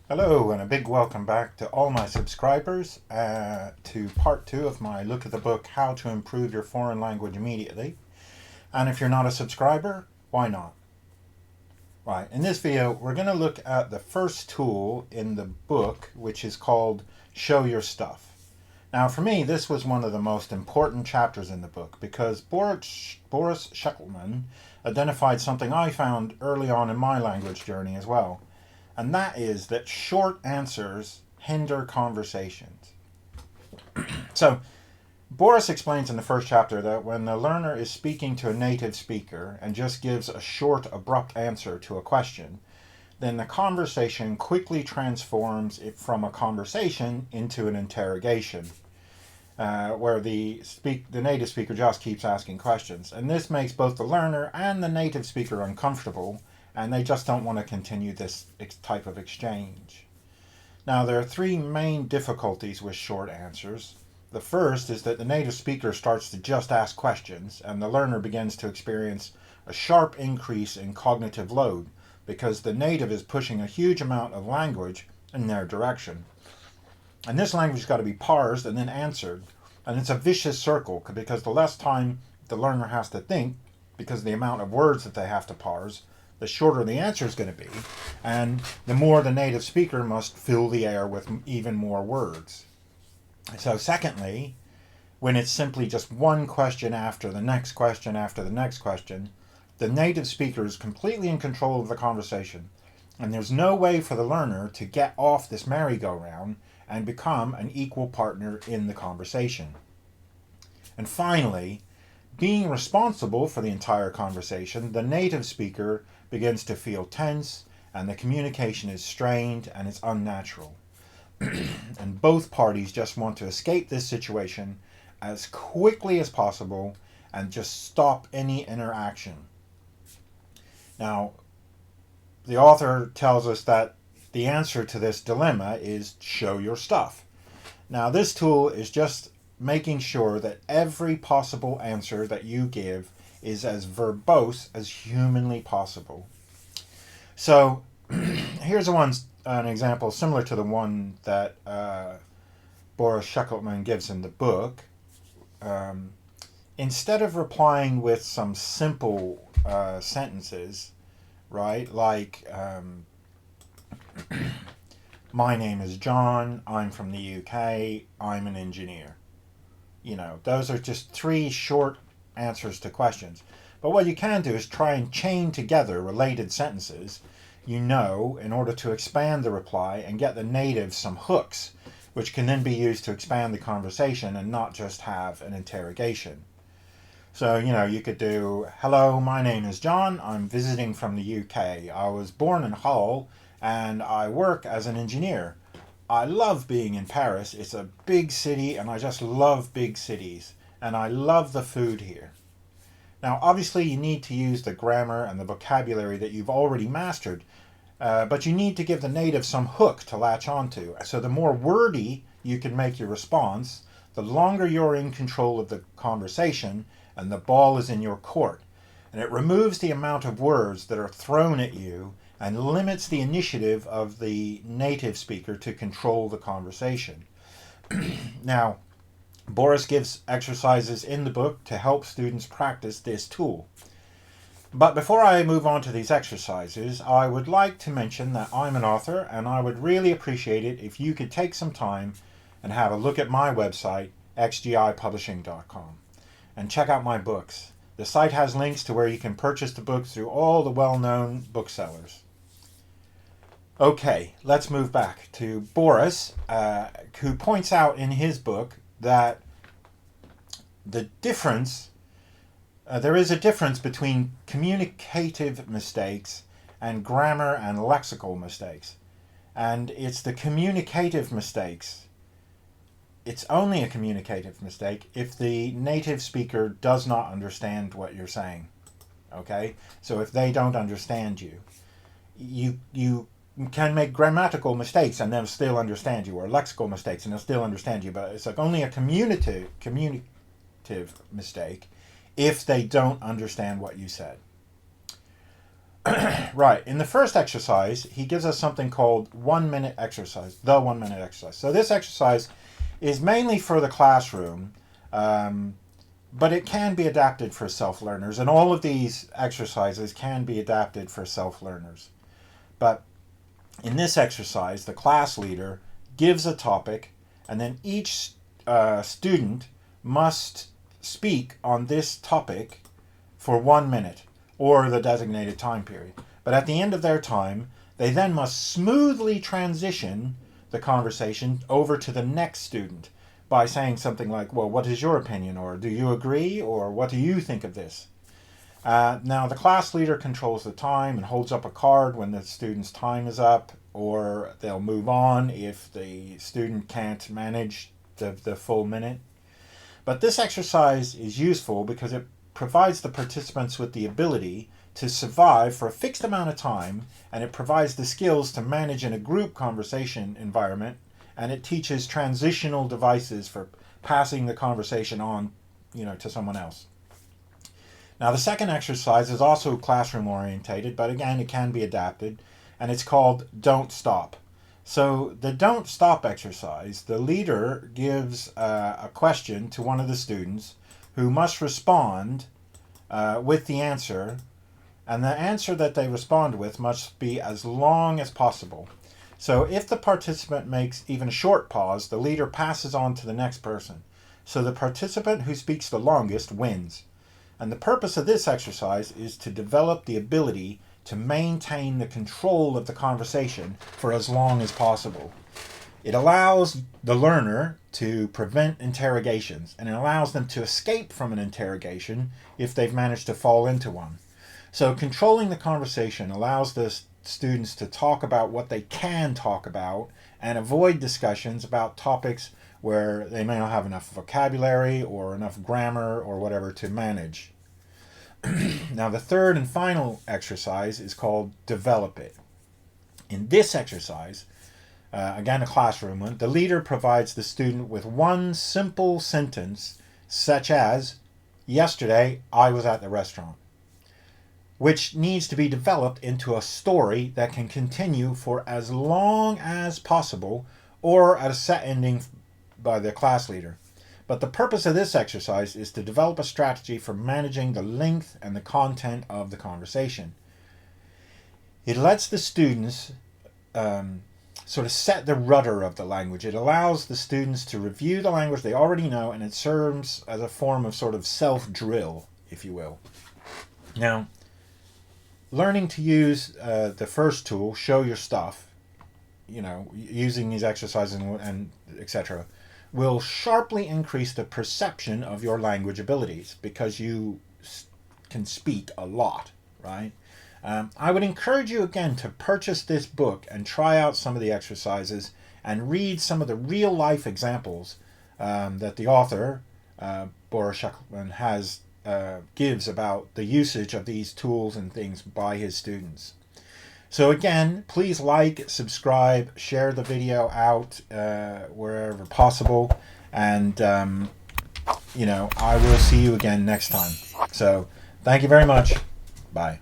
Hello, and a big welcome back to all my subscribers to part two of my look at the book How to Improve Your Foreign Language Immediately. And if you're not a subscriber, why not? Right, in this video, we're going to look at the first tool in the book, which is called Show Your Stuff. Now, for me, this was one of the most important chapters in the book because Boris Scheckelman identified something I found early on in my language journey as well. And that is that short answers hinder conversations. So, Boris explains in the first chapter that when the learner is speaking to a native speaker and just gives a short, abrupt answer to a question, then the conversation quickly transforms it from a conversation into an interrogation, where the native speaker just keeps asking questions. And this makes both the learner and the native speaker uncomfortable, and they just don't want to continue this type of exchange. Now, there are three main difficulties with short answers. The first is that the native speaker starts to just ask questions, and the learner begins to experience a sharp increase in cognitive load because the native is pushing a huge amount of language in their direction. And this language has got to be parsed and then answered. And it's a vicious circle because the less time the learner has to think, because of the amount of words that they have to parse, the shorter the answer is going to be, and the more the native speaker must fill the air with even more words. So secondly, when it's simply just one question after the next question after the next question, the native speaker is completely in control of the conversation, and there's no way for the learner to get off this merry-go-round and become an equal partner in the conversation. And finally, being responsible for the entire conversation, the native speaker begins to feel tense, and the communication is strained and it's unnatural. And both parties just want to escape this situation as quickly as possible and just stop any interaction. Now, the author tells us that the answer to this dilemma is show your stuff. Now, this tool is just making sure that every possible answer that you give is as verbose as humanly possible. So here's an example similar to the one that Boris Scheckelman gives in the book. Instead of replying with some simple sentences, right, like my name is John, I'm from the UK, I'm an engineer. Those are just three short answers to questions. But what you can do is try and chain together related sentences, in order to expand the reply and get the native some hooks, which can then be used to expand the conversation and not just have an interrogation. So, you could do, hello, my name is John, I'm visiting from the UK. I was born in Hull and I work as an engineer. I love being in Paris. It's a big city and I just love big cities. And I love the food here. Now, obviously, you need to use the grammar and the vocabulary that you've already mastered, but you need to give the native some hook to latch onto. So the more wordy you can make your response, the longer you're in control of the conversation and the ball is in your court. And it removes the amount of words that are thrown at you and limits the initiative of the native speaker to control the conversation. Now, Boris gives exercises in the book to help students practice this tool. But before I move on to these exercises, I would like to mention that I'm an author and I would really appreciate it if you could take some time and have a look at my website, xgipublishing.com, and check out my books. The site has links to where you can purchase the books through all the well-known booksellers. Okay, let's move back to Boris, who points out in his book that there is a difference between communicative mistakes and grammar and lexical mistakes. And it's the communicative mistakes. It's only a communicative mistake if the native speaker does not understand what you're saying. Okay? So if they don't understand you, you can make grammatical mistakes and they'll still understand you, or lexical mistakes and they'll still understand you, but it's like only a communicative mistake if they don't understand what you said. Right. In the first exercise, he gives us something called 1 minute exercise, the 1 minute exercise. So this exercise is mainly for the classroom, but it can be adapted for self-learners, and all of these exercises can be adapted for self-learners. But in this exercise, the class leader gives a topic, and then each student must speak on this topic for 1 minute, or the designated time period. But at the end of their time, they then must smoothly transition the conversation over to the next student by saying something like, well, what is your opinion? Or do you agree? Or what do you think of this? Now, the class leader controls the time and holds up a card when the student's time is up, or they'll move on if the student can't manage the full minute. But this exercise is useful because it provides the participants with the ability to survive for a fixed amount of time, and it provides the skills to manage in a group conversation environment, and it teaches transitional devices for passing the conversation on, to someone else. Now, the second exercise is also classroom orientated, but again, it can be adapted, and it's called Don't Stop. So the Don't Stop exercise, the leader gives a question to one of the students who must respond with the answer, and the answer that they respond with must be as long as possible. So if the participant makes even a short pause, the leader passes on to the next person. So the participant who speaks the longest wins. And the purpose of this exercise is to develop the ability to maintain the control of the conversation for as long as possible. It allows the learner to prevent interrogations, and it allows them to escape from an interrogation if they've managed to fall into one. So controlling the conversation allows the students to talk about what they can talk about and avoid discussions about topics where they may not have enough vocabulary or enough grammar or whatever to manage. Now, the third and final exercise is called Develop It. In this exercise, again a classroom one, the leader provides the student with one simple sentence, such as, yesterday I was at the restaurant, which needs to be developed into a story that can continue for as long as possible or at a set ending by the class leader. But the purpose of this exercise is to develop a strategy for managing the length and the content of the conversation. It lets the students sort of set the rudder of the language. It allows the students to review the language they already know, and it serves as a form of sort of self-drill, if you will. Now, learning to use the first tool, Show Your Stuff, using these exercises and etc., will sharply increase the perception of your language abilities because you can speak a lot, right? I would encourage you again to purchase this book and try out some of the exercises and read some of the real life examples that the author, Boris Shakman, gives about the usage of these tools and things by his students. So again, please like, subscribe, share the video out wherever possible, and I will see you again next time. So thank you very much. Bye.